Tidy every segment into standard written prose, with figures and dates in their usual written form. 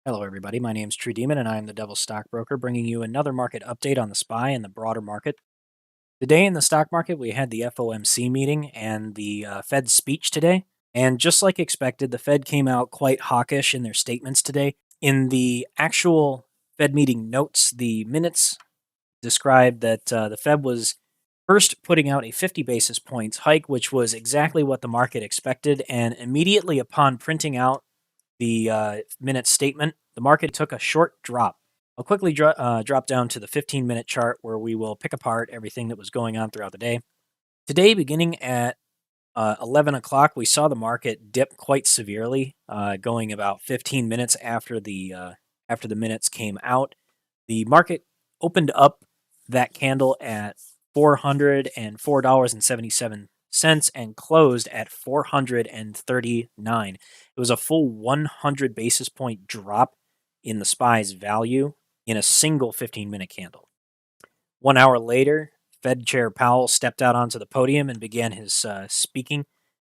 Hello, everybody. My name's True Demon, and I am the Devil's Stockbroker, bringing you another market update on the SPY and the broader market. Today in the stock market, we had the FOMC meeting and the Fed speech today. And just like expected, the Fed came out quite hawkish in their statements today. In the actual Fed meeting notes, the minutes described that the Fed was first putting out a 50 basis points hike, which was exactly what the market expected. And immediately upon printing out the minute statement, the market took a short drop. I'll quickly drop down to the 15-minute chart where we will pick apart everything that was going on throughout the day. Today, beginning at 11 o'clock, we saw the market dip quite severely, going about 15 minutes after the minutes came out. The market opened up that candle at $404.77 and closed at 439. It was a full 100 basis point drop in the SPY's value in a single 15-minute candle. 1 hour later, Fed Chair Powell stepped out onto the podium and began his speaking.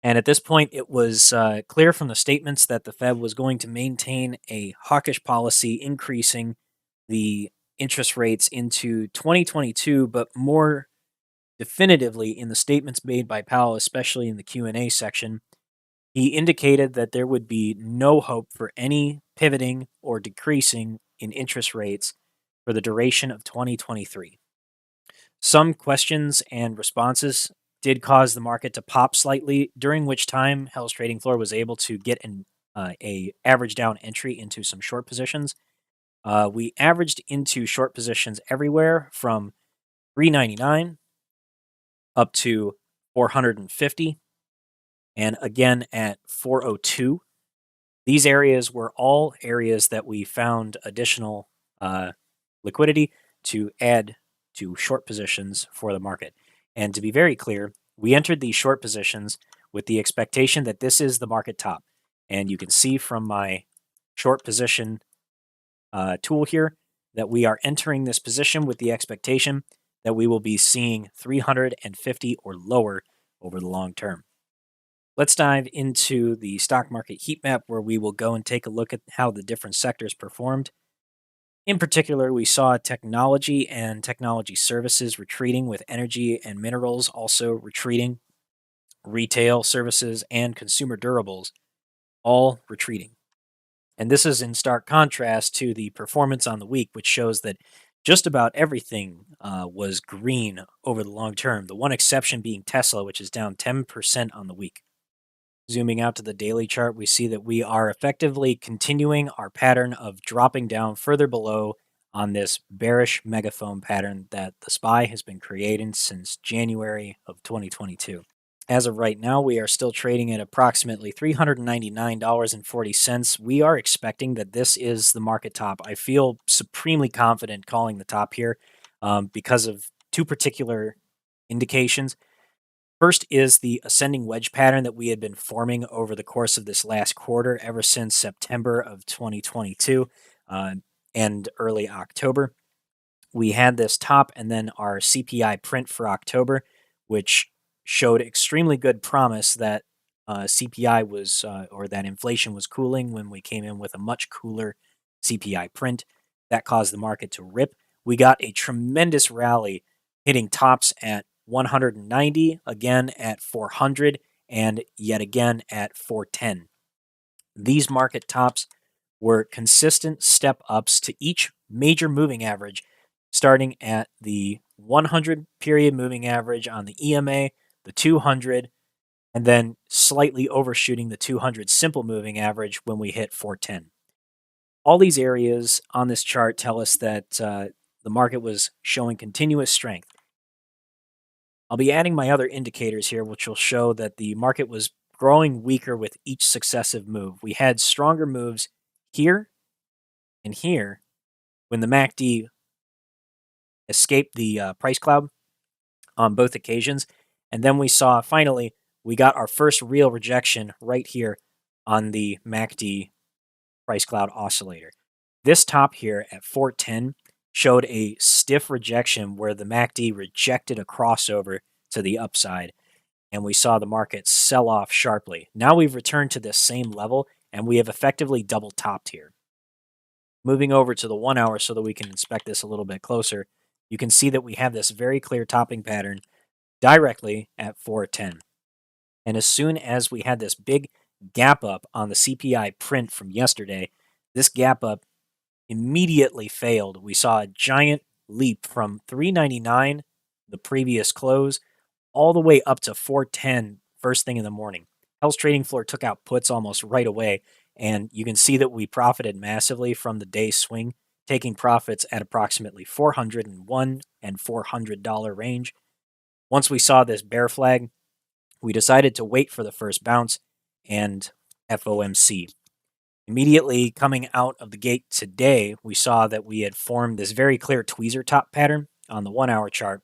And at this point, it was clear from the statements that the Fed was going to maintain a hawkish policy, increasing the interest rates into 2022, but more definitively in the statements made by Powell, especially in the Q&A section, he indicated that there would be no hope for any pivoting or decreasing in interest rates for the duration of 2023. Some questions and responses did cause the market to pop slightly, during which time Hell's Trading Floor was able to get a average down entry into some short positions. We averaged into short positions everywhere from $3.99 up to 450, and again at 402. These areas were all areas that we found additional liquidity to add to short positions for the market. And to be very clear, we entered these short positions with the expectation that this is the market top. And you can see from my short position tool here that we are entering this position with the expectation that we will be seeing 350 or lower over the long term. Let's dive into the stock market heat map, where we will go and take a look at how the different sectors performed. In particular, we saw technology and technology services retreating, with energy and minerals also retreating, retail, services, and consumer durables all retreating. And this is in stark contrast to the performance on the week, which shows that just about everything was green over the long term, the one exception being Tesla, which is down 10% on the week. Zooming out to the daily chart, we see that we are effectively continuing our pattern of dropping down further below on this bearish megaphone pattern that the SPY has been creating since January of 2022. As of right now, we are still trading at approximately $399.40. We are expecting that this is the market top. I feel supremely confident calling the top here because of two particular indications. First is the ascending wedge pattern that we had been forming over the course of this last quarter, ever since September of 2022 and early October. We had this top and then our CPI print for October, which showed extremely good promise that CPI was, or that inflation was cooling when we came in with a much cooler CPI print. That caused the market to rip. We got a tremendous rally, hitting tops at 190, again at 400, and yet again at 410. These market tops were consistent step ups to each major moving average, starting at the 100 period moving average on the EMA, the 200, and then slightly overshooting the 200 simple moving average when we hit 410. All these areas on this chart tell us that the market was showing continuous strength. I'll be adding my other indicators here, which will show that the market was growing weaker with each successive move. We had stronger moves here and here when the MACD escaped the price cloud on both occasions. And then we saw, finally, we got our first real rejection right here on the MACD price cloud oscillator. This top here at 410 showed a stiff rejection where the MACD rejected a crossover to the upside, and we saw the market sell off sharply. Now we've returned to this same level, and we have effectively double topped here. Moving over to the 1 hour so that we can inspect this a little bit closer, you can see that we have this very clear topping pattern directly at 410. And as soon as we had this big gap up on the CPI print from yesterday, this gap up immediately failed. We saw a giant leap from 399, the previous close, all the way up to 410 first thing in the morning. Hell's trading floor took out puts almost right away, and you can see that we profited massively from the day swing, taking profits at approximately $401 and $400 range. Once we saw this bear flag, we decided to wait for the first bounce and FOMC. Immediately coming out of the gate today, we saw that we had formed this very clear tweezer top pattern on the 1 hour chart.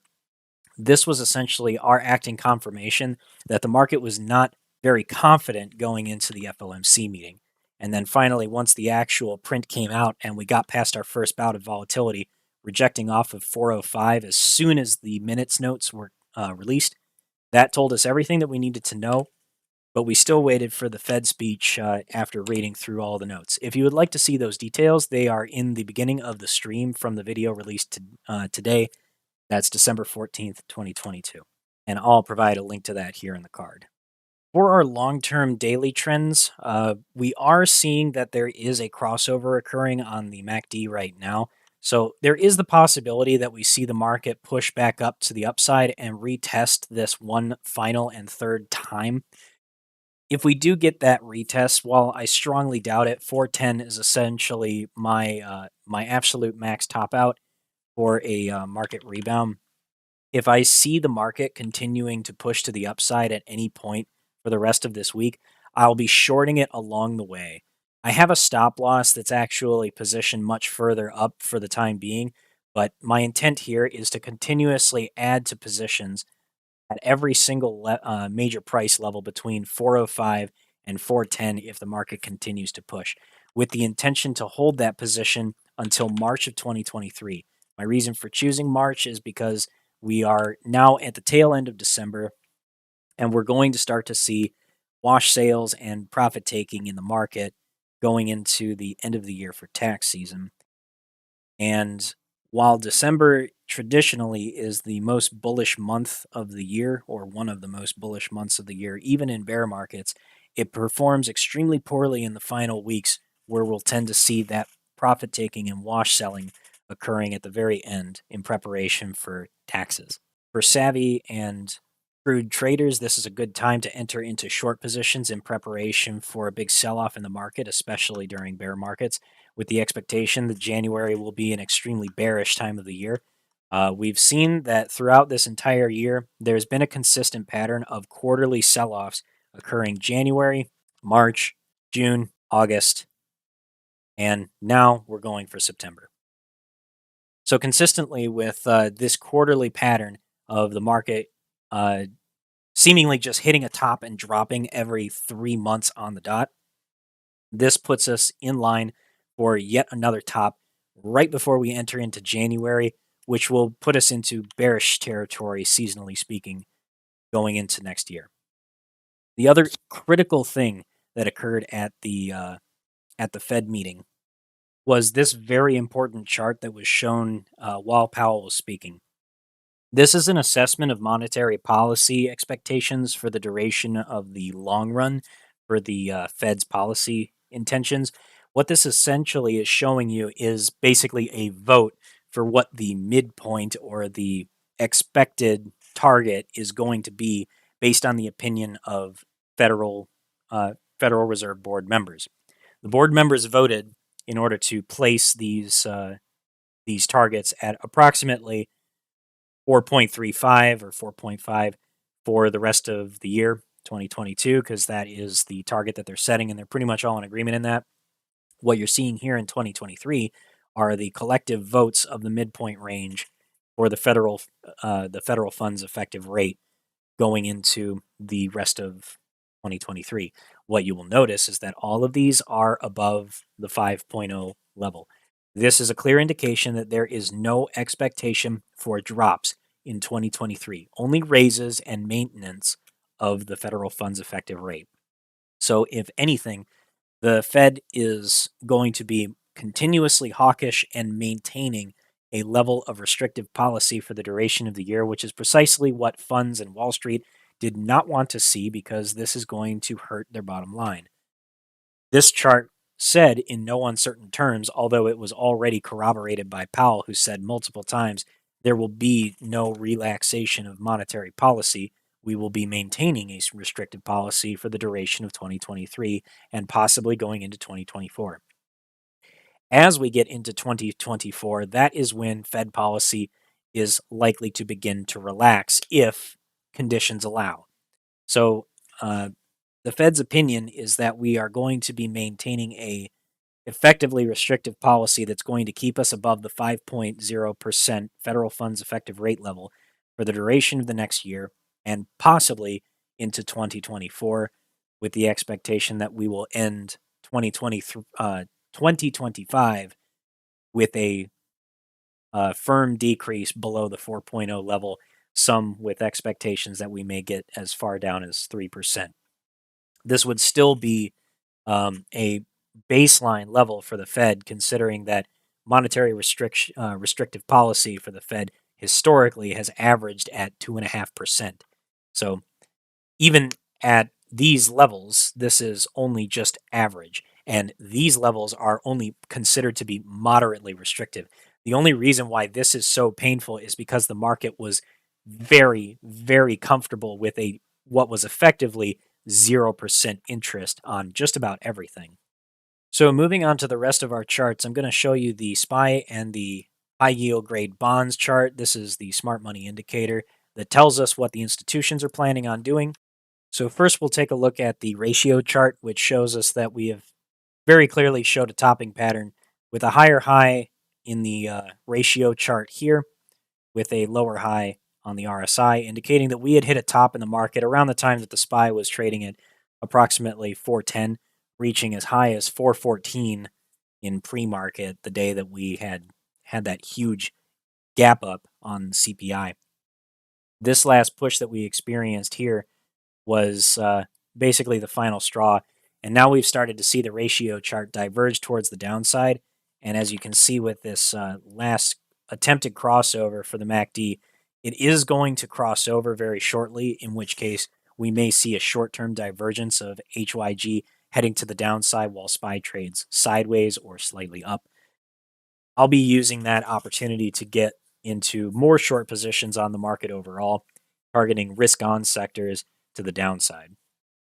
This was essentially our acting confirmation that the market was not very confident going into the FOMC meeting. And then finally, once the actual print came out and we got past our first bout of volatility, rejecting off of 405 as soon as the minutes notes were released, that told us everything that we needed to know. But we still waited for the Fed speech after reading through all the notes. If you would like to see those details, they are in the beginning of the stream from the video released today. That's December 14th, 2022. And I'll provide a link to that here in the card. For our long-term daily trends, we are seeing that there is a crossover occurring on the MACD right now. So there is the possibility that we see the market push back up to the upside and retest this one final and third time. If we do get that retest, while I strongly doubt it, 410 is essentially my my absolute max top out for a market rebound. If I see the market continuing to push to the upside at any point for the rest of this week, I'll be shorting it along the way. I have a stop loss that's actually positioned much further up for the time being, but my intent here is to continuously add to positions at every single major price level between 405 and 410 if the market continues to push, with the intention to hold that position until March of 2023. My reason for choosing March is because we are now at the tail end of December, and we're going to start to see wash sales and profit taking in the market going into the end of the year for tax season. And while December traditionally is the most bullish month of the year, or one of the most bullish months of the year, even in bear markets, it performs extremely poorly in the final weeks, where we'll tend to see that profit taking and wash selling occurring at the very end in preparation for taxes. For savvy and shrewd traders, this is a good time to enter into short positions in preparation for a big sell-off in the market, especially during bear markets, with the expectation that January will be an extremely bearish time of the year. We've seen that throughout this entire year, there's been a consistent pattern of quarterly sell-offs occurring January, March, June, August, and now we're going for September. So consistently with this quarterly pattern of the market seemingly just hitting a top and dropping every 3 months on the dot, this puts us in line for yet another top right before we enter into January, which will put us into bearish territory, seasonally speaking, going into next year. The other critical thing that occurred at the Fed meeting was this very important chart that was shown while Powell was speaking. This is an assessment of monetary policy expectations for the duration of the long run for the Fed's policy intentions. What this essentially is showing you is basically a vote for what the midpoint or the expected target is going to be based on the opinion of Federal Reserve Board members. The board members voted in order to place these targets at approximately 4.35 or 4.5 for the rest of the year, 2022, because that is the target that they're setting, and they're pretty much all in agreement in that. What you're seeing here in 2023 are the collective votes of the midpoint range for the federal funds effective rate going into the rest of 2023. What you will notice is that all of these are above the 5.0 level. This is a clear indication that there is no expectation for drops in 2023, only raises and maintenance of the federal funds effective rate. So if anything, the Fed is going to be continuously hawkish and maintaining a level of restrictive policy for the duration of the year, which is precisely what funds and Wall Street did not want to see because this is going to hurt their bottom line. This chart said in no uncertain terms, although it was already corroborated by Powell, who said multiple times there will be no relaxation of monetary policy. We will be maintaining a restrictive policy for the duration of 2023 and possibly going into 2024. As we get into 2024, that is when Fed policy is likely to begin to relax if conditions allow. So the Fed's opinion is that we are going to be maintaining a effectively restrictive policy that's going to keep us above the 5.0% federal funds effective rate level for the duration of the next year and possibly into 2024, with the expectation that we will end 2025 with a firm decrease below the 4.0 level, some with expectations that we may get as far down as 3%. This would still be a baseline level for the Fed, considering that monetary restrictive policy for the Fed historically has averaged at 2.5%. So even at these levels, this is only just average, and these levels are only considered to be moderately restrictive. The only reason why this is so painful is because the market was very, very comfortable with what was effectively 0% interest on just about everything. So moving on to the rest of our charts, I'm going to show you the SPY and the high yield grade bonds chart. This is the smart money indicator that tells us what the institutions are planning on doing. So first we'll take a look at the ratio chart, which shows us that we have very clearly showed a topping pattern with a higher high in the ratio chart here with a lower high on the RSI, indicating that we had hit a top in the market around the time that the SPY was trading at approximately 410, reaching as high as 414 in pre-market the day that we had that huge gap up on CPI. This last push that we experienced here was basically the final straw, and now we've started to see the ratio chart diverge towards the downside. And as you can see with this last attempted crossover for the MACD, it is going to cross over very shortly, in which case we may see a short-term divergence of HYG heading to the downside while SPY trades sideways or slightly up. I'll be using that opportunity to get into more short positions on the market overall, targeting risk-on sectors to the downside.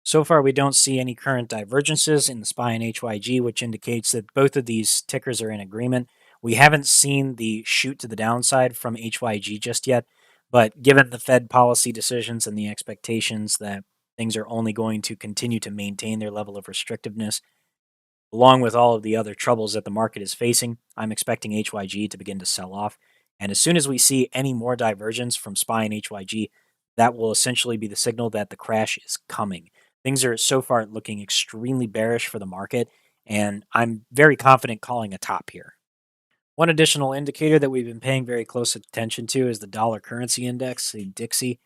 So far, we don't see any current divergences in the SPY and HYG, which indicates that both of these tickers are in agreement. We haven't seen the shoot to the downside from HYG just yet, but given the Fed policy decisions and the expectations that things are only going to continue to maintain their level of restrictiveness, along with all of the other troubles that the market is facing, I'm expecting HYG to begin to sell off. And as soon as we see any more divergence from SPY and HYG, that will essentially be the signal that the crash is coming. Things are so far looking extremely bearish for the market, and I'm very confident calling a top here. One additional indicator that we've been paying very close attention to is the dollar currency index, the Dixie.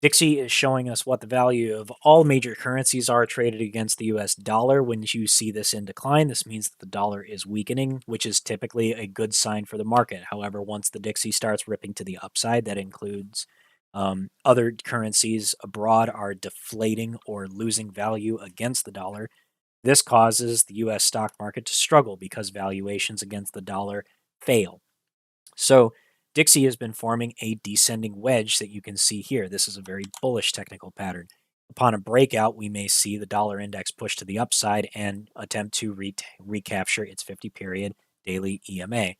Dixie is showing us what the value of all major currencies are traded against the US dollar. When you see this in decline, this means that the dollar is weakening, which is typically a good sign for the market. However, once the Dixie starts ripping to the upside, that includes other currencies abroad are deflating or losing value against the dollar. This causes the U.S. stock market to struggle because valuations against the dollar fail. So Dixie has been forming a descending wedge that you can see here. This is a very bullish technical pattern. Upon a breakout, we may see the dollar index push to the upside and attempt to recapture its 50-period daily EMA.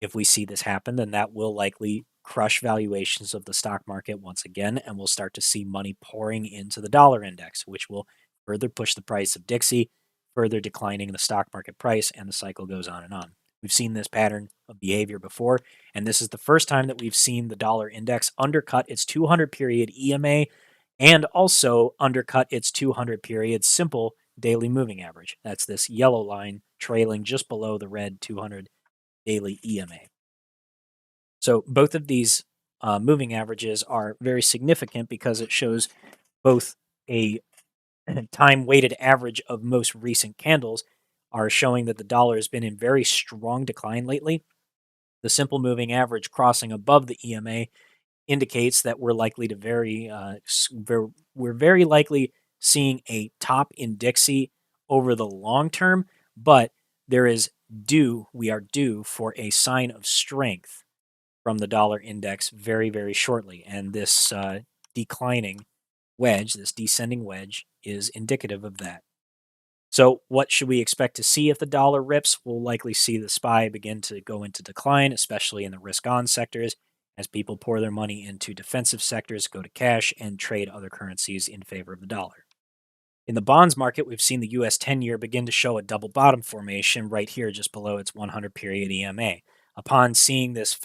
If we see this happen, then that will likely crush valuations of the stock market once again, and we'll start to see money pouring into the dollar index, which will further push the price of Dixie, further declining the stock market price, and the cycle goes on and on. We've seen this pattern of behavior before, and this is the first time that we've seen the dollar index undercut its 200-period EMA and also undercut its 200-period simple daily moving average. That's this yellow line trailing just below the red 200 daily EMA. So both of these moving averages are very significant because it shows both a time-weighted average of most recent candles are showing that the dollar has been in very strong decline lately. The simple moving average crossing above the EMA indicates that we're likely to we're very likely seeing a top in Dixie over the long term, but we are due for a sign of strength from the dollar index very, very shortly. And this this descending wedge, is indicative of that. So what should we expect to see if the dollar rips? We'll likely see the SPY begin to go into decline, especially in the risk-on sectors, as people pour their money into defensive sectors, go to cash, and trade other currencies in favor of the dollar. In the bonds market, we've seen the US 10-year begin to show a double bottom formation right here just below its 100-period EMA. Upon seeing this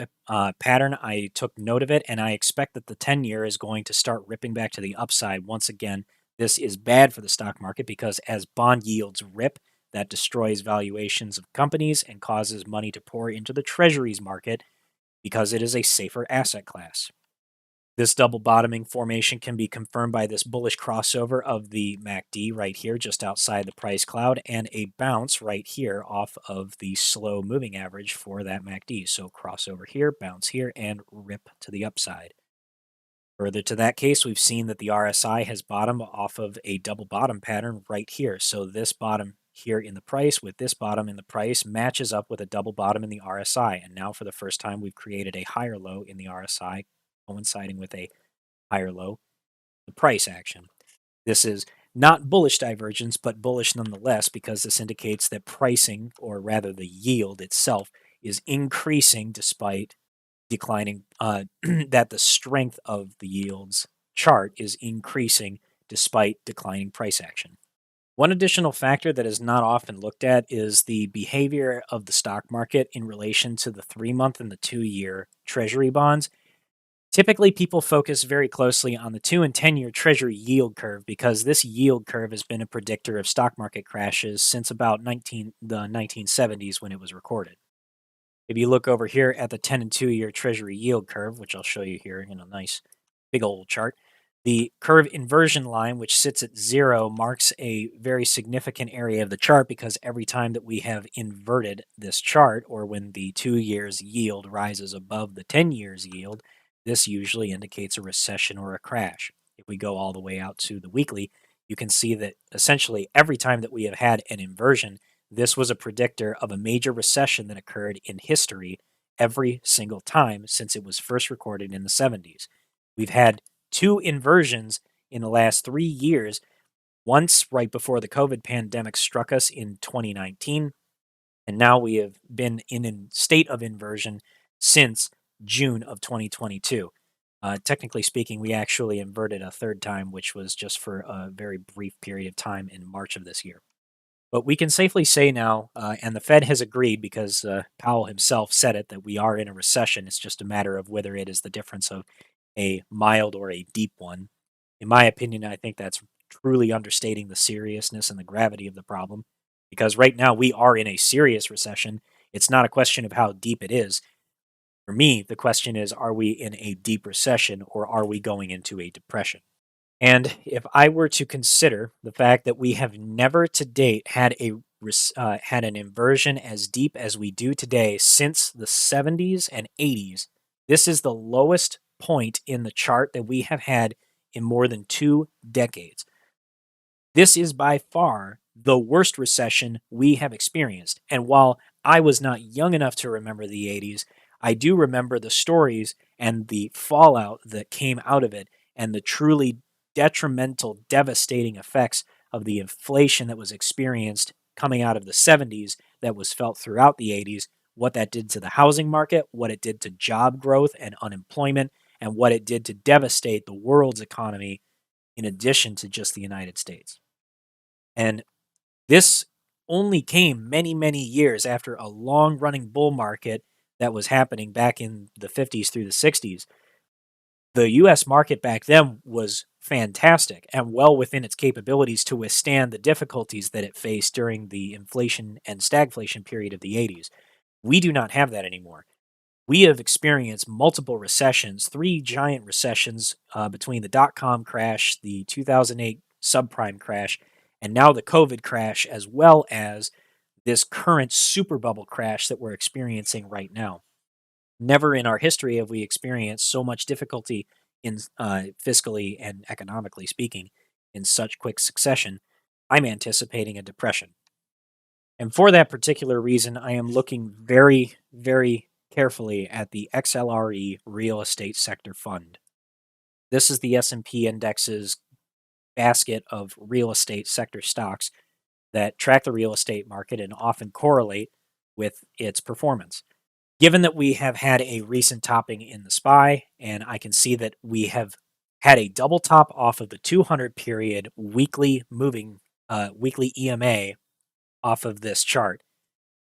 pattern, I took note of it, and I expect that the 10-year is going to start ripping back to the upside once again. This is bad for the stock market because as bond yields rip, that destroys valuations of companies and causes money to pour into the treasuries market because it is a safer asset class. This double bottoming formation can be confirmed by this bullish crossover of the MACD right here just outside the price cloud and a bounce right here off of the slow moving average for that MACD. So crossover here, bounce here, and rip to the upside. Further to that case, we've seen that the RSI has bottomed off of a double bottom pattern right here. So this bottom here in the price with this bottom in the price matches up with a double bottom in the RSI. And now for the first time, we've created a higher low in the RSI, coinciding with a higher low, the price action. This is not bullish divergence, but bullish nonetheless, because this indicates that pricing, or rather the yield itself, is increasing despite declining, that the strength of the yields chart is increasing despite declining price action. One additional factor that is not often looked at is the behavior of the stock market in relation to the 3-month and the 2-year treasury bonds. Typically, people focus very closely on the 2 and 10-year treasury yield curve because this yield curve has been a predictor of stock market crashes since about the 1970s when it was recorded. If you look over here at the 10 and 2-year treasury yield curve, which I'll show you here in a nice big old chart, the curve inversion line, which sits at 0, marks a very significant area of the chart because every time that we have inverted this chart, or when the 2 years yield rises above the 10 years yield, this usually indicates a recession or a crash. If we go all the way out to the weekly, you can see that essentially every time that we have had an inversion, this was a predictor of a major recession that occurred in history every single time since it was first recorded in the 70s. We've had 2 inversions in the last 3 years, once right before the COVID pandemic struck us in 2019, and now we have been in a state of inversion since June of 2022. Technically speaking, we actually inverted a 3rd time, which was just for a very brief period of time in March of this year. But we can safely say now, and the Fed has agreed because Powell himself said it, that we are in a recession. It's just a matter of whether it is the difference of a mild or a deep one. In my opinion, I think that's truly understating the seriousness and the gravity of the problem, because right now we are in a serious recession. It's not a question of how deep it is. For me, the question is, are we in a deep recession or are we going into a depression? And if I were to consider the fact that we have never to date had an inversion as deep as we do today since the 70s and 80s, this is the lowest point in the chart that we have had in more than 2 decades. This is by far the worst recession we have experienced. And while I was not young enough to remember the 80s, I do remember the stories and the fallout that came out of it and the truly detrimental, devastating effects of the inflation that was experienced coming out of the 70s that was felt throughout the 80s, what that did to the housing market, what it did to job growth and unemployment, and what it did to devastate the world's economy in addition to just the United States. And this only came many, many years after a long-running bull market that was happening back in the 50s through the 60s. The U.S. market back then was fantastic and well within its capabilities to withstand the difficulties that it faced during the inflation and stagflation period of the 80s. We do not have that anymore. We have experienced multiple recessions, 3 giant recessions between the dot-com crash, the 2008 subprime crash, and now the COVID crash, as well as this current super bubble crash that we're experiencing right now. Never in our history have we experienced so much difficulty in fiscally and economically speaking in such quick succession. I'm anticipating a depression. And for that particular reason, I am looking very, very carefully at the XLRE Real Estate Sector Fund. This is the S&P Index's basket of real estate sector stocks that track the real estate market and often correlate with its performance. Given that we have had a recent topping in the SPY, and I can see that we have had a double top off of the 200 period weekly weekly EMA off of this chart.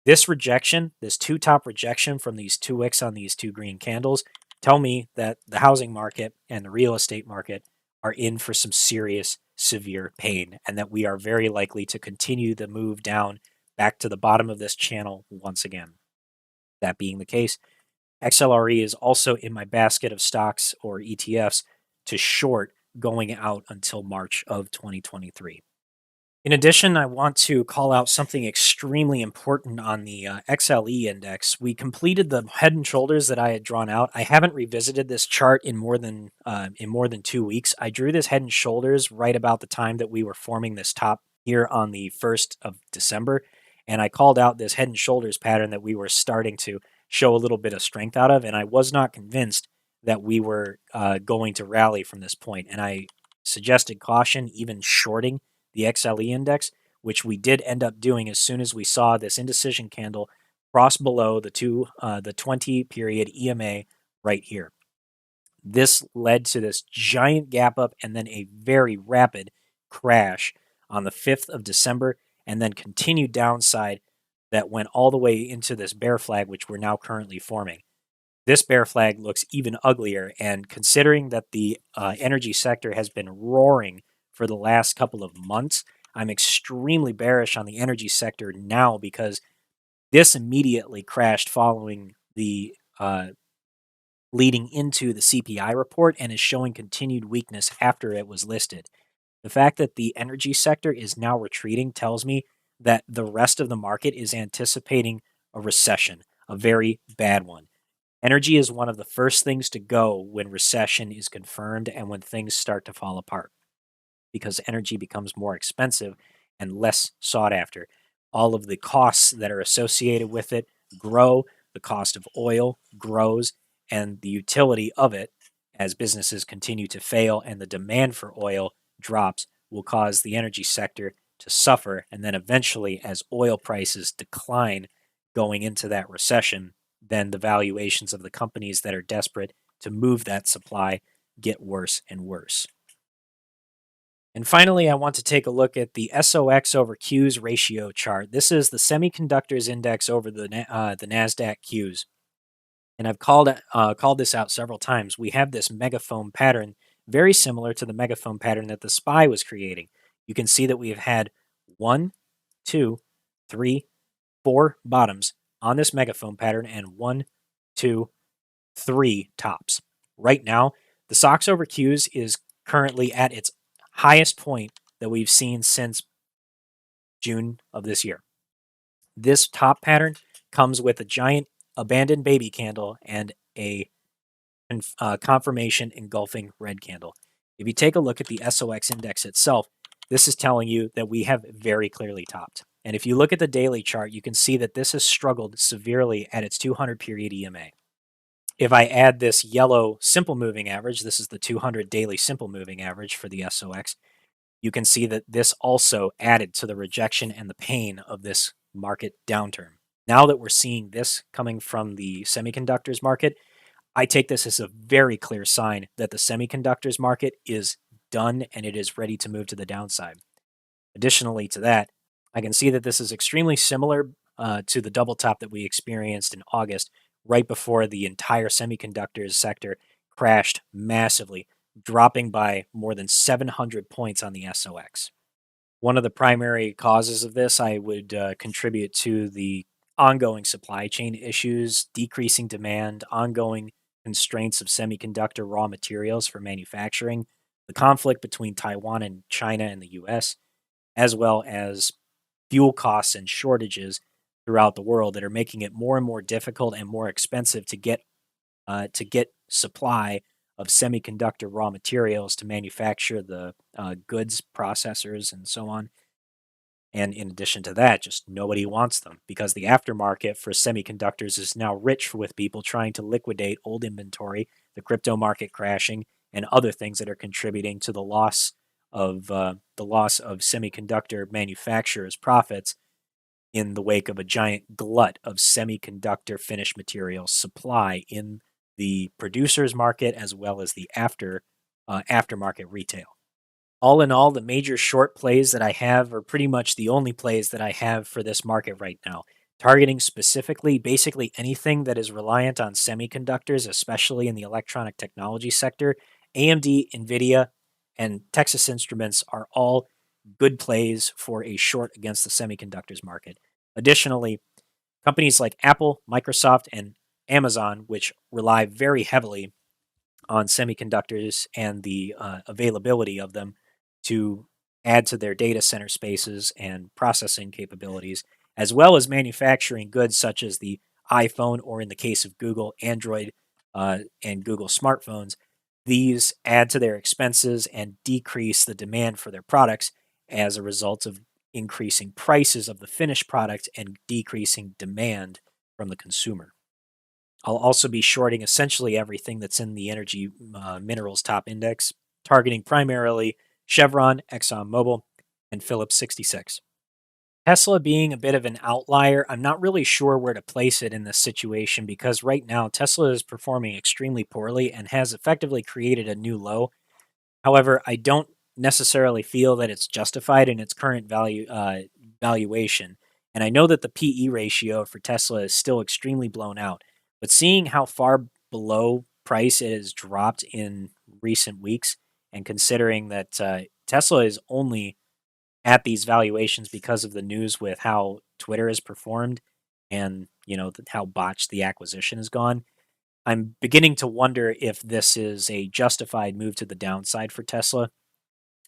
This rejection, this two top rejection from these two wicks on these two green candles, tell me that the housing market and the real estate market are in for some serious, severe pain, and that we are very likely to continue the move down back to the bottom of this channel once again. That being the case, XLRE is also in my basket of stocks or ETFs to short going out until March of 2023. In addition, I want to call out something extremely important on the XLE index. We completed the head and shoulders that I had drawn out. I haven't revisited this chart in more than 2 weeks. I drew this head and shoulders right about the time that we were forming this top here on the 1st of December, and I called out this head and shoulders pattern that we were starting to show a little bit of strength out of, and I was not convinced that we were going to rally from this point, and I suggested caution, even shorting the XLE index, which we did end up doing as soon as we saw this indecision candle cross below the 20 period EMA right here. This led to this giant gap up and then a very rapid crash on the 5th of December, and then continued downside that went all the way into this bear flag, which we're now currently forming. This bear flag looks even uglier, and considering that the energy sector has been roaring for the last couple of months, I'm extremely bearish on the energy sector now because this immediately crashed following the leading into the CPI report and is showing continued weakness after it was listed. The fact that the energy sector is now retreating tells me that the rest of the market is anticipating a recession, a very bad one. Energy is one of the first things to go when recession is confirmed and when things start to fall apart, because energy becomes more expensive and less sought after. All of the costs that are associated with it grow, the cost of oil grows, and the utility of it, as businesses continue to fail and the demand for oil drops, will cause the energy sector to suffer. And then eventually, as oil prices decline going into that recession, then the valuations of the companies that are desperate to move that supply get worse and worse. And finally, I want to take a look at the SOX over Qs ratio chart. This is the semiconductors index over the NASDAQ Qs. And I've called this out several times. We have this megaphone pattern, very similar to the megaphone pattern that the SPY was creating. You can see that we have had 1, 2, 3, 4 bottoms on this megaphone pattern and 1, 2, 3 tops. Right now, the SOX over Qs is currently at its highest point that we've seen since June of this year. This top pattern comes with a giant abandoned baby candle and a confirmation engulfing red candle. If you take a look at the SOX index itself, this is telling you that we have very clearly topped. And if you look at the daily chart, you can see that this has struggled severely at its 200 period EMA. If I add this yellow simple moving average, this is the 200 daily simple moving average for the SOX, you can see that this also added to the rejection and the pain of this market downturn. Now that we're seeing this coming from the semiconductors market, I take this as a very clear sign that the semiconductors market is done and it is ready to move to the downside. Additionally to that, I can see that this is extremely similar to the double top that we experienced in August, right before the entire semiconductors sector crashed massively, dropping by more than 700 points on the SOX. One of the primary causes of this I would contribute to the ongoing supply chain issues, decreasing demand, ongoing constraints of semiconductor raw materials for manufacturing, the conflict between Taiwan and China and the US, as well as fuel costs and shortages throughout the world that are making it more and more difficult and more expensive to get supply of semiconductor raw materials to manufacture the goods processors and so on. And in addition to that, just nobody wants them because the aftermarket for semiconductors is now rich with people trying to liquidate old inventory, the crypto market crashing, and other things that are contributing to the loss of semiconductor manufacturers' profits in the wake of a giant glut of semiconductor finished materials supply in the producers market as well as the aftermarket retail. All in all, the major short plays that I have are pretty much the only plays that I have for this market right now, targeting specifically basically anything that is reliant on semiconductors, especially in the electronic technology sector. AMD, Nvidia, and Texas Instruments are all good plays for a short against the semiconductors market. Additionally, companies like Apple, Microsoft, and Amazon, which rely very heavily on semiconductors and the availability of them to add to their data center spaces and processing capabilities, as well as manufacturing goods such as the iPhone, or in the case of Google, Android and Google smartphones. These add to their expenses and decrease the demand for their products as a result of increasing prices of the finished product and decreasing demand from the consumer. I'll also be shorting essentially everything that's in the energy minerals top index, targeting primarily Chevron, ExxonMobil, and Phillips 66. Tesla being a bit of an outlier, I'm not really sure where to place it in this situation because right now Tesla is performing extremely poorly and has effectively created a new low. However, I don't necessarily feel that it's justified in its current valuation. And I know that the PE ratio for Tesla is still extremely blown out. But seeing how far below price it has dropped in recent weeks, and considering that Tesla is only at these valuations because of the news with how Twitter has performed and how botched the acquisition has gone, I'm beginning to wonder if this is a justified move to the downside for Tesla,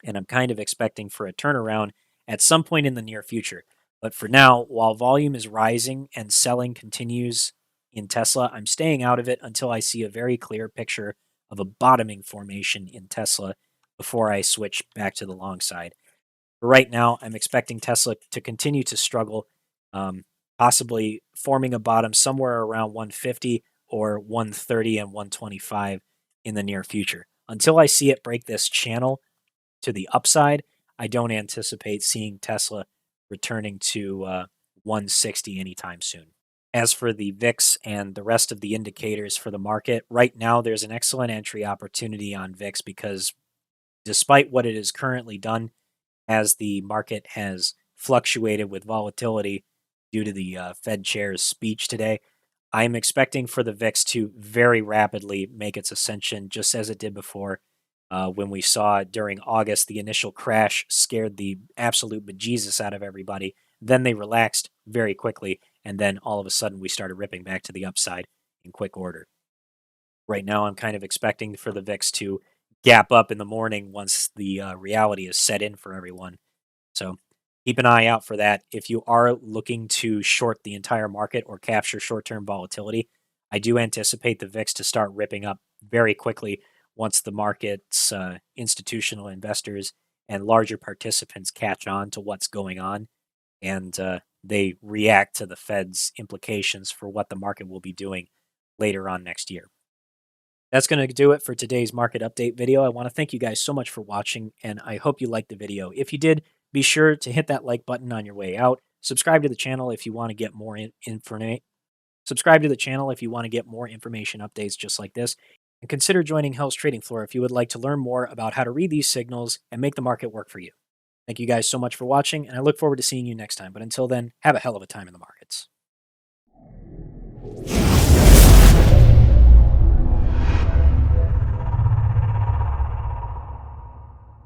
and I'm kind of expecting for a turnaround at some point in the near future. But for now, while volume is rising and selling continues in Tesla, I'm staying out of it until I see a very clear picture of a bottoming formation in Tesla before I switch back to the long side. For right now, I'm expecting Tesla to continue to struggle, possibly forming a bottom somewhere around 150 or 130 and 125 in the near future. Until I see it break this channel to the upside, I don't anticipate seeing Tesla returning to 160 anytime soon. As for the VIX and the rest of the indicators for the market, right now there's an excellent entry opportunity on VIX because despite what it has currently done, as the market has fluctuated with volatility due to the Fed chair's speech today, I'm expecting for the VIX to very rapidly make its ascension, just as it did before. When we saw during August, the initial crash scared the absolute bejesus out of everybody. Then they relaxed very quickly, and then all of a sudden we started ripping back to the upside in quick order. Right now, I'm kind of expecting for the VIX to gap up in the morning once the reality is set in for everyone. So keep an eye out for that. If you are looking to short the entire market or capture short-term volatility, I do anticipate the VIX to start ripping up very quickly once the market's institutional investors and larger participants catch on to what's going on and they react to the Fed's implications for what the market will be doing later on next year. That's going to do it for today's market update video. I want to thank you guys so much for watching, and I hope you liked the video. If you did, be sure to hit that like button on your way out. Subscribe to the channel if you want to get more Subscribe to the channel if you want to get more information updates just like this. And consider joining Hell's Trading Floor if you would like to learn more about how to read these signals and make the market work for you. Thank you guys so much for watching, and I look forward to seeing you next time. But until then, have a hell of a time in the markets.